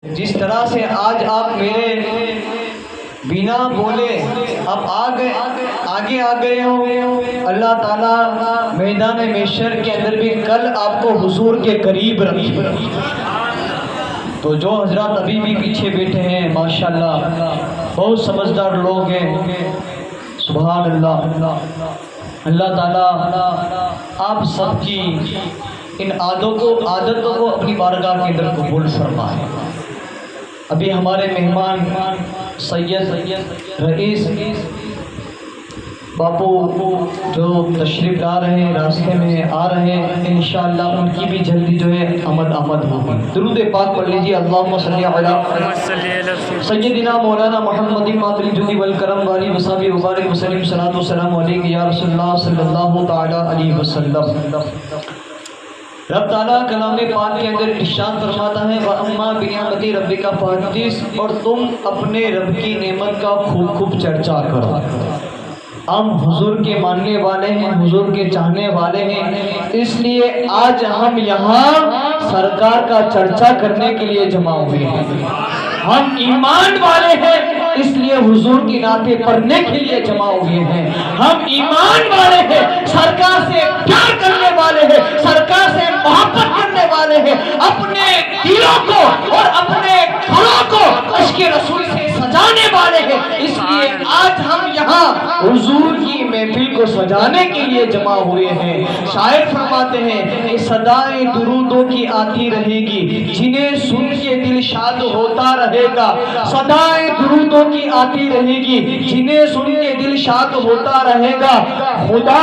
جس طرح سے آج آپ میرے بنا بولے اب آگے آ گئے ہو، اللہ تعالیٰ میدان محشر کے اندر بھی کل آپ کو حضور کے قریب رکھے۔ تو جو حضرات ابھی بھی پیچھے بیٹھے ہیں ماشاءاللہ بہت سمجھدار لوگ ہیں، سبحان اللہ۔ اللہ تعالیٰ آپ سب کی ان عادتوں کو اپنی بارگاہ کے اندر قبول فرمائے۔ ابھی ہمارے مہمان سید رئیس باپو جو تشریف لا رہے ہیں، راستے میں آ رہے ہیں، انشاءاللہ ان کی بھی جلدی جو ہے آمد ہوگی۔ درود پاک پڑھ لیجیے، اللہم صلی علی سیدنا مولانا محمد ماطر الجود والکرم والی وصحبہ وبارک وسلم، صلاۃ والسلام علیک یا رسول اللہ صلی اللہ تعالی علیہ وسلم۔ رب تعالیٰ کلام پاک کے اندر ارشاد فرماتا ہے وَأَمَّا بِنِعْمَتِ رَبِّكَ فَحَدِّثْ، اور تم اپنے رب کی نعمت کا خوب چرچا کرو۔ ہم حضور کے ماننے والے ہیں، حضور کے چاہنے والے ہیں، اس لیے آج ہم یہاں سرکار کا چرچا کرنے کے لیے جمع ہوئے ہیں۔ ہم ایمان والے ہیں، اس لیے حضور کی نعتیں پڑھنے کے لیے جمع ہوئے ہیں۔ ہم ایمان والے ہیں، سرکار سے پیار کرنے والے ہیں، سرکار سے محبت کرنے والے ہیں، اپنے دلوں کو اور اپنے گھروں کو عشق رسول سے سجانے والے ہیں۔ اس لیے آج ہم یہاں حضور کی محفل کو سجانے کے لیے جمع ہوئے ہیں۔ شاعر فرماتے ہیں کہ صدائیں درودوں کی آتی رہے گی، جنہیں سن کے دل شاد ہوتا رہے گا۔ صدائیں درودوں کی آتی رہے گی، جنہیں سن کے دل شاد ہوتا رہے گا۔ خدا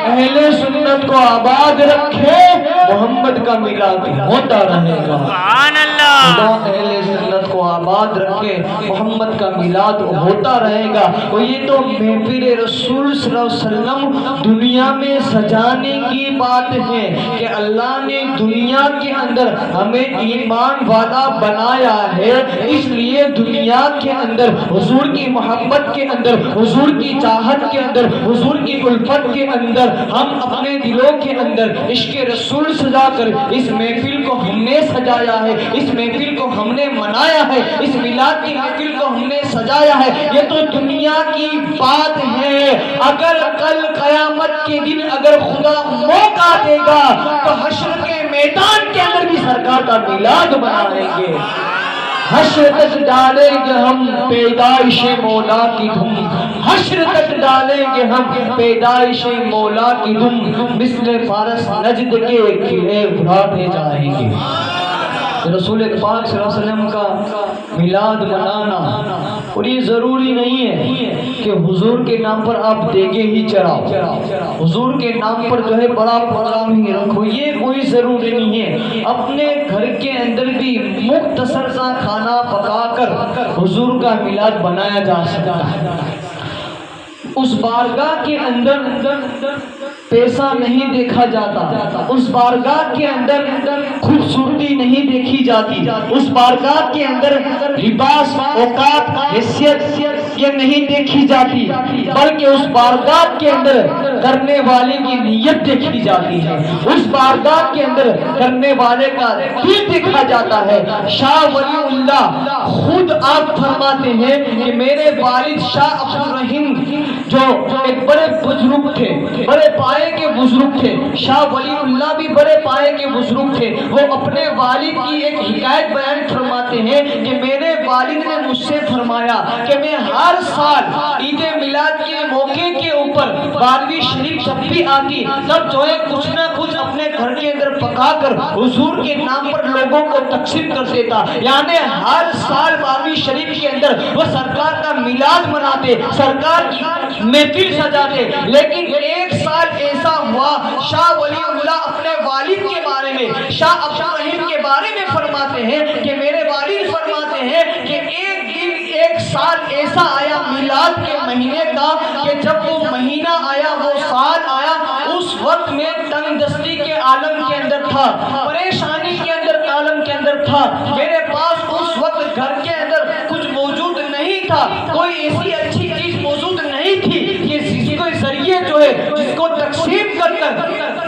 اہل سنت کو آباد رکھے، محمد کا میلاد ہوتا رہے گا۔ خدا اہل سنت کو آباد رکھے، محمد کا میلاد ہوتا رہے گا۔ اور یہ تو محفل رسول صلی اللہ علیہ وسلم دنیا میں سجانے کی بات ہے کہ اللہ نے دنیا کے اندر ہمیں ایمان والا بنایا ہے، اس لیے دنیا کے اندر حضور کی محبت کے اندر، حضور کی چاہت کے اندر، حضور کی الفت کے اندر ہم اپنے دلوں کے اندر عشق رسول سجا کر اس محفل کو ہم نے سجایا ہے، اس محفل کو ہم نے منایا ہے، اس میلاد کی محفل کو ہم نے سجایا ہے۔ یہ تو دنیا کی بات ہے، اگر کل قیامت کے دن اگر خدا موقع دے گا تو حشر کے میدان کے اندر بھی سرکار کا میلاد منائیں گے۔ حشر تک ڈالیں گے ہم پیدائش مولا کی دھوم، حشر تک ڈالیں گے ہم پیدائش مولا کی دھوم، مثل فارس نجد کے قلعے اٹھاتے جائیں گے۔ رسول پاک صلی اللہ علیہ وسلم کا میلاد منانا، اور یہ ضروری نہیں ہے کہ حضور کے نام پر آپ دیگیں ہی چڑھاؤ، حضور کے نام پر جو ہے بڑا پروگرام ہی رکھو، یہ کوئی ضروری نہیں ہے۔ اپنے گھر کے اندر بھی مختصر سا کھانا پکا کر حضور کا میلاد بنایا جا سکتا ہے۔ اس بارگاہ کے اندر پیسہ نہیں دیکھا جاتا، اس بارگاہ کے اندر خوبصورتی نہیں دیکھی جاتی، اس بارگاہ کے اندر لباس، اوقات، حیثیت یہ نہیں دیکھی جاتی، بلکہ اس بارگاہ کے اندر کرنے والے کی نیت دیکھی جاتی ہے، اس بارگاہ کے اندر کرنے والے کا دل دیکھا جاتا ہے۔ شاہ ولی اللہ خود آپ فرماتے ہیں کہ میرے والد شاہ عبد الرحیم جو ایک بڑے بزرگ تھے، بڑے پائے کے بزرگ تھے، شاہ ولی اللہ بھی بڑے پائے کے بزرگ تھے، وہ اپنے والد کی ایک حکایت بیان فرماتے ہیں کہ میرے والد نے مجھ سے فرمایا کہ میں ہر سال عید میلاد کے موقع کے اوپر 12ویں شریف جب بھی آتی تب جو ہے کچھ نہ کچھ اپنے گھر کے اندر پکا کر حضور کے نام پر لوگوں کو تقسیم کر دیتا، یعنی ہر سال 12ویں شریف کے اندر وہ سرکار کا میلاد مناتے، سرکار کی محفل سجاتے۔ لیکن ایک سال ایسا ہوا، شاہ ولی اللہ اپنے والد کے بارے میں، شاہ عبد الرحیم کے بارے میں فرماتے ہیں کہ میرے والد فرماتے ہیں کہ ایک سال ایسا آیا میلاد کے مہینے کا کہ جب وہ مہینہ آیا، وہ سال آیا، اس وقت میں تنگ دستی کے عالم کے اندر تھا، پریشانی کے اندر عالم کے اندر تھا، میرے پاس اس وقت گھر کے اندر کچھ موجود نہیں تھا، کوئی ایسی اچھی چیز موجود نہیں تھی کہ جس کو ذریعے جو ہے جس کو تقسیم کر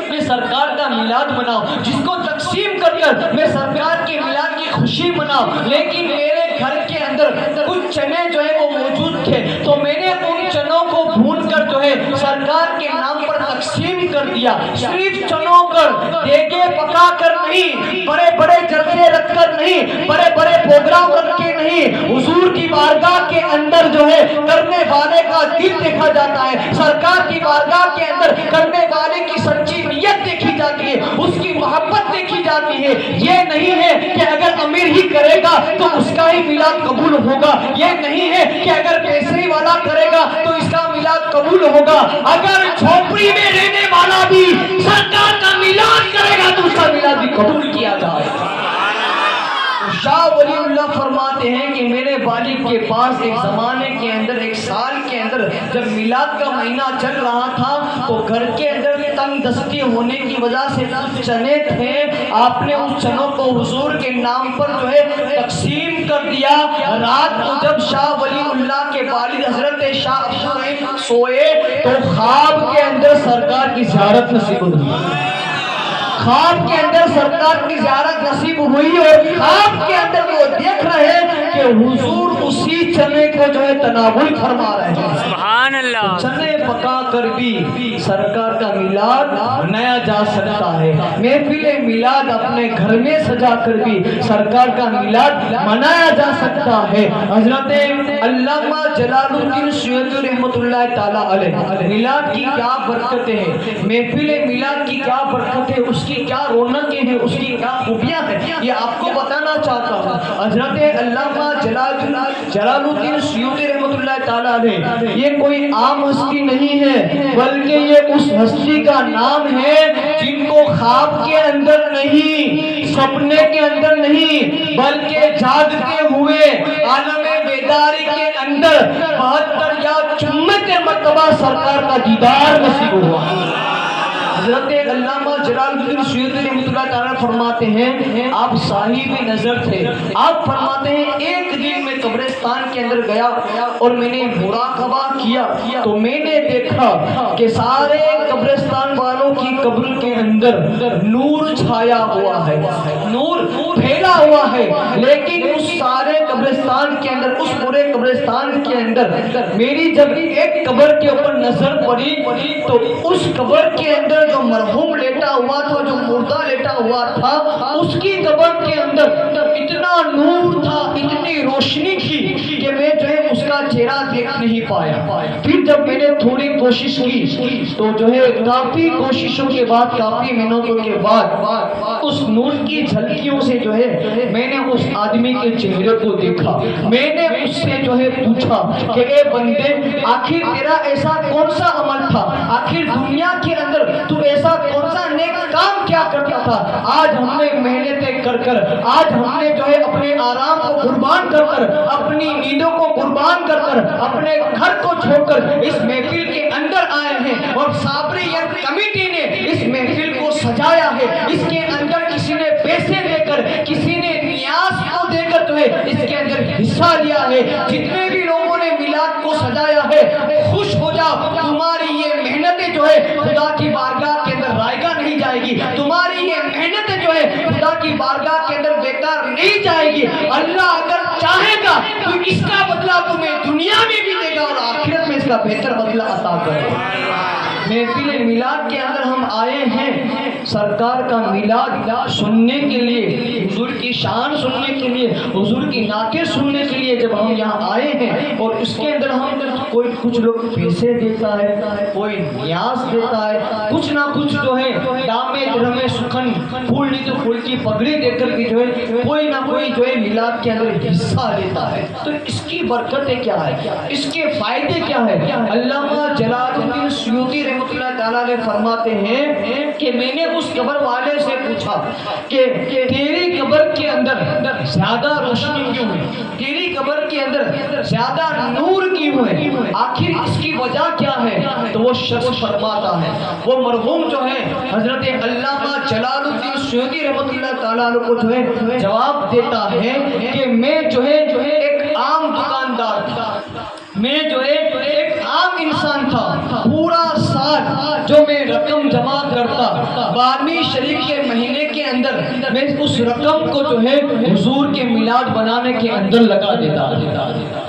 میں سرکار کا میلاد مناؤں، جس کو تقسیم کر میں سرکار کے میلاد کی خوشی خوشی مناؤ، لیکن میرے گھر کے اندر کچھ چنے جو ہے وہ موجود تھے، تو میں نے ان چنوں کو بھون کر جو ہے سرکار کے نام پر تقسیم کر دیا۔ صرف چنوں کر دیگے پکا کر نہیں، بڑے بڑے جلسے رکھ کر نہیں، بڑے بڑے پروگرام رکھ کے نہیں، حضور کی بارگاہ کے اندر جو ہے کرنے والے کا دل دیکھا جاتا ہے، سرکار کی بارگاہ کے اندر کرنے والے کی سچی نیت دیکھی جاتی ہے، اس کی محبت دیکھی جاتی ہے۔ یہ نہیں ہے کہ اگر امیر ہی کرے گا تو اس کا ہی میلاد قبول ہوگا، یہ نہیں ہے کہ اگر پیسے والا کرے گا تو اس کا میلاد قبول ہوگا، اگر جھوپڑی میں رہنے والا بھی سرکار کا میلاد کرے گا تو اس کا میلاد بھی قبول کیا جائے گا۔ شاہ ولی اللہ فرماتے ہیں کہ میرے والد کے پاس ایک زمانے کے اندر، ایک سال کے اندر جب میلاد کا مہینہ چل رہا تھا تو گھر کے اندر تنگ دستی ہونے کی وجہ سے چنے تھے، آپ نے اس چنوں کو حضور کے نام پر جو ہے تقسیم کر دیا۔ رات کو جب شاہ ولی اللہ کے والد حضرت شاہ ابو سوئے تو خواب کے اندر سرکار کی زیارت نصیب ہوئی، خواب کے اندر سرکار کی زیارت نصیب ہوئی، اور خواب کے اندر وہ دیکھ رہے کہ حضور اسی چنے کو جو ہے تناول فرما رہے ہیں۔ سبحان اللہ۔ چنے پکا کر بھی سرکار کا میلاد منایا جا سکتا ہے، محفل میلاد اپنے گھر میں سجا کر بھی سرکار کا میلاد منایا جا سکتا ہے۔ حضرت علامہ جلال الدین سیوطی رحمۃ اللہ تعالی علیہ، میلاد کی کیا برکتیں ہیں، محفل میلاد کی کیا برکتیں، اس کی کیا رونقیں ہیں، اس کی کیا خوبیاں ہیں، یہ آپ کو بتانا چاہتا ہوں۔ حضرت علامہ جلال الدین سیوطی رحمۃ اللہ تعالی علیہ یہ کوئی عام ہستی نہیں ہے، بلکہ یہ اس ہستی کا نام ہے جن کو خواب کے اندر نہیں، سپنے کے اندر نہیں، بلکہ جاگتے ہوئے عالم بیداری کے اندر 72 یا 74 مرتبہ سرکار کا دیدار نصیب ہوا۔ حضرت علامہ جلال الدین سیوطی رحمۃ اللہ تعالیٰ فرماتے ہیں آپ صاحب نظر تھے، آپ فرماتے ہیں ایک دن میں قبرستان کے اندر گیا اور میں نے مراقبہ کیا تو میں نے دیکھا کہ سارے قبرستان والوں کی قبر کے اندر نور چھایا ہوا ہے، نور پھیلا ہوا ہے، لیکن اس سارے قبرستان کے اندر، اس پورے قبرستان کے اندر میری جب ایک قبر کے اوپر نظر پڑی تو اس قبر کے اندر جو مرحوم لیٹا ہوا تھا، جو مردہ لیٹا ہوا تھا، اس کی قبر کے اندر اتنا نور تھا، اتنی روشنی تھی کہ میں جو ہے اس کا چہرہ دیکھ نہیں پایا۔ پھر جب میں نے تھوڑی کوشش کی تو جو ہے کافی کوششوں کے بعد، کافی محنتوں کے بعد اس نور کی جھلکیوں سے جو ہے میں نے اس آدمی کے چہرے کو دیکھا۔ میں نے اس سے جو ہے پوچھا کہ اے بندے، آخر تیرا ایسا کون سا عمل تھا، آخر دنیا کے اندر تو ایسا کون سا نیک کام کیا کرتا تھا، آج ہم نے محنتیں کر کر، آج ہم نے جو ہے اپنے آرام کو قربان کر کر، اپنی نیندوں کو قربان کر کر، اپنے گھر کو چھوڑ کر اس محفل کے اندر آئے ہیں، اور صابرین کمیٹی نے اس محفل کو سجایا ہے، اس کے اندر کسی نے پیسے دے کر، کسی نے نیاز کو دے کر جو ہے اس کے اندر حصہ لیا ہے۔ جتنے بھی لوگوں نے میلاد کو سجایا ہے، خوش ہو جاؤ، تمہاری یہ محنتیں جو ہے خدا کی بارگاہ کے اندر رائگاں نہیں جائے گی، تمہاری یہ محنتیں جو ہے خدا کی بارگاہ کے اندر بیکار نہیں جائے گی۔ اللہ اگر چاہے گا تو اس کا بدلہ تمہیں دنیا میں بھی دے گا اور آخرت میں اس کا بہتر بدلہ عطا کرے گا۔ محفل میلاد کے اندر ہم آئے ہیں سرکار کا میلاد سننے کے لیے، حضور کی شان سننے کے لیے، حضور کی نعتیں سننے کے لیے جب ہم یہاں آئے ہیں، اور اس کے اندر ہم کوئی کچھ لوگ پیسے دیتا ہے، کوئی نیاز دیتا ہے، کچھ نہ کچھ جو ہے دامے درہمے سخن، پھول نہیں تو پھول کی پگڑی دے کر بھی جو ہے کوئی نہ کوئی جو ہے میلاد کے اندر حصہ لیتا ہے، تو اس کی برکتیں کیا ہے، اس کے فائدے کیا ہے؟ علامہ جلال الدین سیوطی رحمۃ اللہ تعالیٰ علیہ فرماتے ہیں کہ میں نے اس قبر والے سے پوچھا کہ تیری قبر کے اندر زیادہ روشنی کیوں ہے، تیری قبر کے اندر زیادہ نور کیوں ہے، آخر اس کی وجہ کیا ہے؟ تو وہ شخص فرماتا ہے، وہ مرحوم جو ہے حضرت علامہ جلال الدین سیوطی رحمۃ اللہ تعالیٰ کو جو ہے جواب دیتا ہے کہ میں جو ہے ایک عام دکاندار تھا، میں جو ہے ایک عام انسان تھا، پورا سال جو میں رقم جمع کرتا 12ویں شریف کے مہینے کے اندر میں اس رقم کو جو ہے حضور کے میلاد بنانے کے اندر لگا دیتا۔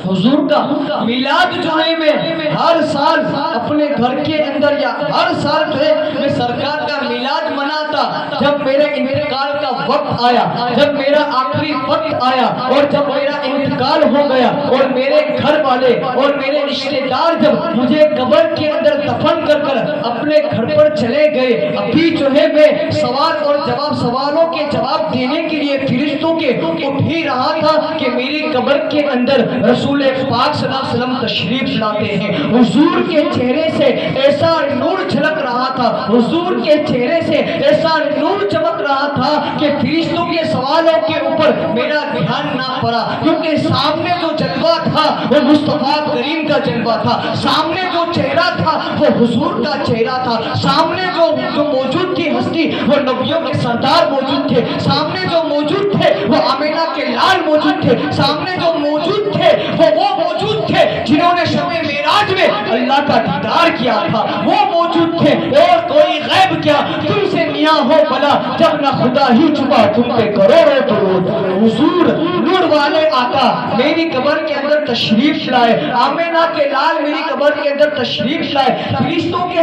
حضور کا میلاد جو ہے میں ہر سال اپنے گھر کے اندر یا ہر سال جو ہے میں سرکار کا میلاد مناتا۔ جب میرے انتقال کا وقت آیا، جب میرا آخری وقت آیا اور جب میرا انتقال ہو گیا اور میرے گھر والے اور میرے رشتے دار جب مجھے قبر کے اندر دفن کر کر اپنے گھر پر چلے گئے، ابھی جو ہے میں سوال اور جواب، سوالوں کے جواب دینے کے لیے فرشتوں کے اٹھ ہی رہا تھا کہ میری قبر کے اندر رسول پاک صلی اللہ علیہ وسلم تشریف لاتے ہیں۔ حضور کے چہرے سے ایسا نور جھلک رہا تھا، حضور کے چہرے سے ایسا نور چمک رہا تھا کہ فرشتوں کے سوالوں کے اوپر میرا دھیان نہ پڑا، کیونکہ سامنے جو جلوہ تھا وہ مصطفیٰ کریم کا جلوہ تھا، سامنے جو چہرہ تھا وہ حضور کا چہرہ تھا، سامنے جو موجود تھی ہستی وہ نبیوں کے سردار موجود تھے، سامنے جو موجود تھے وہ آمینہ کے لال موجود تھے، سامنے جو موجود تھے وہ موجود تھے جنہوں نے شب معراج میں اللہ کا دیدار کیا تھا، وہ موجود تھے۔ اور کوئی غیب کیا تم سے میاں ہو بلا، جب نہ خدا ہی چھپا تم پہ کروڑوں درود۔ حضور نور والے آقا میری قبر کے اندر تشریف لائے، آمینہ کے لال میری قبر کے اندر تشریف لائے۔ فرشتوں کے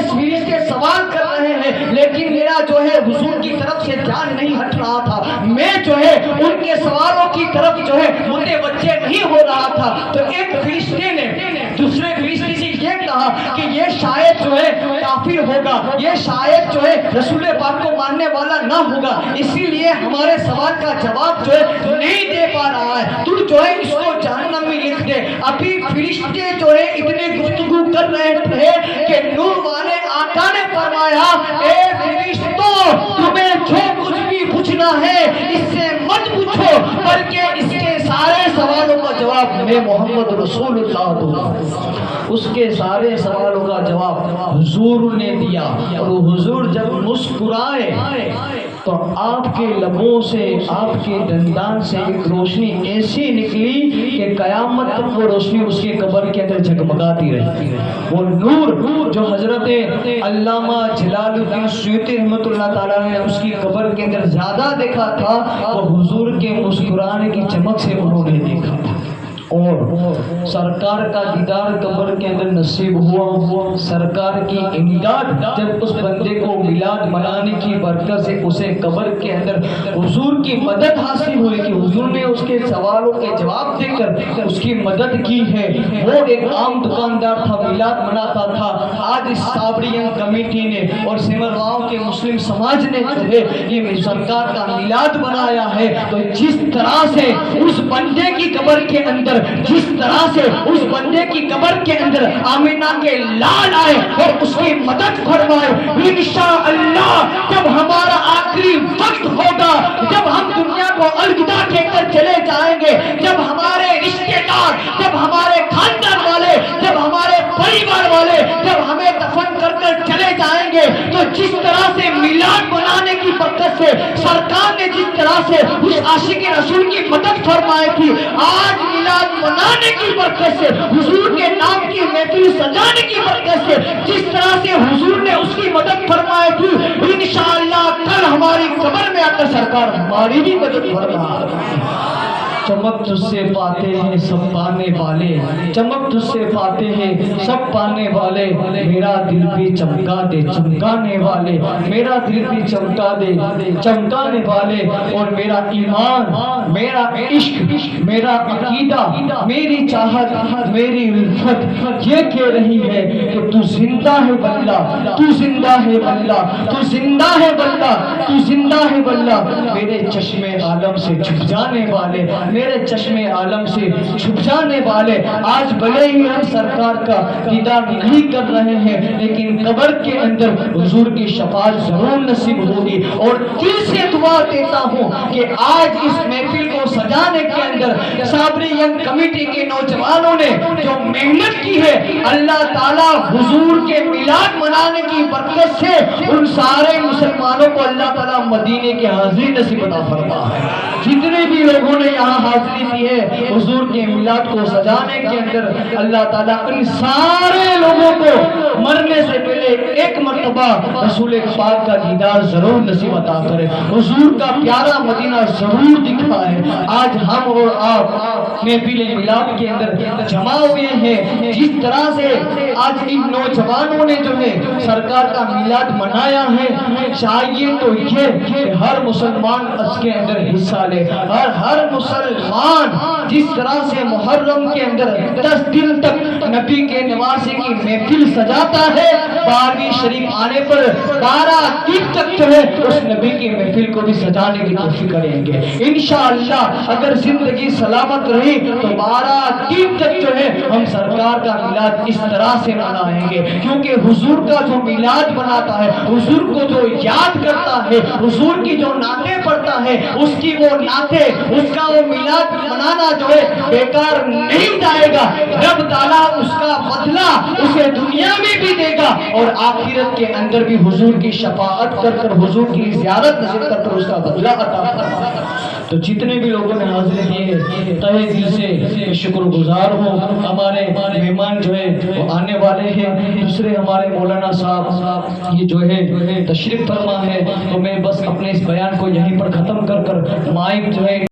سوال کر رہے ہیں لیکن میرا جو ہے حضور کی طرف سے دھیان نہیں ہٹ رہا تھا، میں جو ہے ان کے سوالوں کی طرف جو ہے متوجہ نہیں ہو رہا تھا۔ تو ایک فرشتے نے دوسرے فرشتے سے یہ کہا کہ یہ شاید جو ہے کافر ہوگا، یہ شاید جو ہے رسول پاک کو ماننے والا نہ ہوگا، اسی لیے ہمارے سوال کا جواب جو ہے نہیں دے پا رہا ہے، تو جو ہے اس کو جہنم میں لکھ دے۔ ابھی فرشتے جو ہے اتنے گفتگو کر رہے تھے کہ نور والے آقا نے فرمایا اے فرشتوں تمہیں جو کچھ بھی پوچھنا ہے اس سے مت پوچھو، بلکہ اس کے سارے سوالوں کا جواب میں محمد رسول اللہ دوں۔ اس کے سارے سوالوں کا جواب حضور نے دیا، اور حضور جب مسکرائے تو آپ کے لبوں سے، آپ کے دندان سے ایک روشنی ایسی نکلی کہ قیامت تک وہ روشنی اس کی قبر کے اندر جھگمگاتی رہی۔ وہ نور جو حضرت علامہ جلال الدین سیوطی رحمۃ اللہ تعالیٰ نے اس کی قبر کے اندر زیادہ دیکھا تھا، وہ حضور کے مسکرانے کی چمک سے انہوں نے دیکھا تھا۔ اور سرکار کا دیدار قبر کے اندر نصیب ہوا، سرکار کی امداد جب اس بندے کو میلاد منانے کی برکت سے اسے قبر کے اندر حضور کی مدد حاصل ہوئی کہ حضور نے اس کے سوالوں کے جواب دے کر اس کی مدد کی ہے۔ وہ ایک عام دکاندار تھا، میلاد مناتا تھا، آج اس صابرین کمیٹی نے اور سمرواؤں کے مسلم سماج نے جو ہے یہ سرکار کا میلاد منایا ہے۔ تو جس طرح سے اس بندے کی قبر کے اندر، جس طرح سے اس بندے کی قبر کے اندر آمینہ کے لال آئے اور اس کی مدد فرمائے، انشاءاللہ جب ہمارا آخری وقت ہوگا، جب ہم دنیا کو الوداع کہہ کر چلے جائیں گے، جب ہمارے رشتے دار، جب ہمارے خاندان والے، جب ہمارے پریوار والے جب ہمیں دفن کر کر چلے جائیں گے، تو جس طرح سے میلاد منانے کی برکت سے سرکار نے جس طرح سے اس عاشق رسول کی مدد فرمائی تھی، آج میلاد منانے کی برکت سے، حضور کے نام کی محفل سجانے کی برکت سے جس طرح سے حضور نے اس کی مدد فرمائی تھی، انشاءاللہ کل ہماری قبر میں آ کر سرکار ہماری بھی مدد فرمائے۔ چمک تجھ سے پاتے ہیں سب پانے والے، چمک تجھ سے پاتے ہیں سب پانے والے، میرا دل بھی چمکا دے چمکانے والے، میرا دل بھی چمکا دے چمکانے والے، اور میرا ایمان، میرا عشق، میرا عقیدہ، میری چاہت، میری الفت یہ کہہ رہی ہے کہ تو زندہ ہے واللہ، تو زندہ ہے واللہ، تو زندہ ہے واللہ، تو زندہ ہے واللہ، میرے چشم عالم سے چھپ جانے والے، میرے چشم عالم سے چھپ جانے والے، آج بھلے ہی ہم سرکار کا دیدار نہیں کر رہے ہیں لیکن قبر کے اندر حضور کی شفاعت ضرور نصیب ہوگی، اور دل سے دعا دیتا ہوں کہ آج اس محفل کو سجانے کے اندر صابری صادقین کمیٹی کے نوجوانوں نے جو محنت کی ہے، اللہ تعالیٰ حضور کے میلاد منانے کی برکت سے ان سارے مسلمانوں کو اللہ تعالیٰ مدینے کی حاضری نصیب عطا فرما ہے۔ جتنے بھی لوگوں نے یہاں حاضری کی ہے حضور کے میلاد کو سجانے کے اندر، اللہ تعالیٰ ان سارے لوگوں کو مرنے سے پہلے ایک مرتبہ رسول پاک کا دیدار ضرور نصیب عطا کرے، حضور کا پیارا مدینہ ضرور دکھائے۔ آج ہم اور آپ محفل میلاد کے اندر جمع ہوئے ہیں، جس طرح سے آج ان نوجوانوں نے جو ہے سرکار کا میلاد منایا ہے، چاہیے تو یہ کہ ہر مسلمان اس کے اندر حصہ لے، اور ہر مسلمان جس طرح سے محرم کے اندر 10 دن تک نبی کے نواسے کی محفل سجاتا ہے، 12ویں شریف آنے پر 12 دن تک جو ہے اس نبی کی محفل کو بھی سجانے کی کوشش کریں گے انشاءاللہ۔ اگر زندگی سلامت رہی تو 12 دن تک جو ہے ہم سرکار کا میلاد اس طرح سے منائیں گے، کیونکہ حضور کا جو میلاد مناتا ہے، حضور کو جو یاد کرتا ہے، حضور کی جو نعتیں پڑھتا ہے، اس کی وہ نعتیں، اس کا وہ میلاد منانا جو ہے بیکار نہیں جائے گا۔ رب تعالیٰ اس کا بدلہ اسے دنیا میں بھی دے گا اور آخرت کے اندر بھی حضور کی شفاعت کر کر، حضور کی زیارت نصیب کر کر اس کا بدلہ عطا فرمائے گا۔ تو جتنے بھی لوگوں نے حاضری کی تہہ دل سے شکر گزار ہوں۔ ہمارے مہمان جو ہے وہ آنے والے ہیں، دوسرے ہمارے مولانا صاحب یہ جو ہے تشریف فرما ہے، تو میں بس اپنے اس بیان کو یہیں پر ختم کر کر مائک جو ہے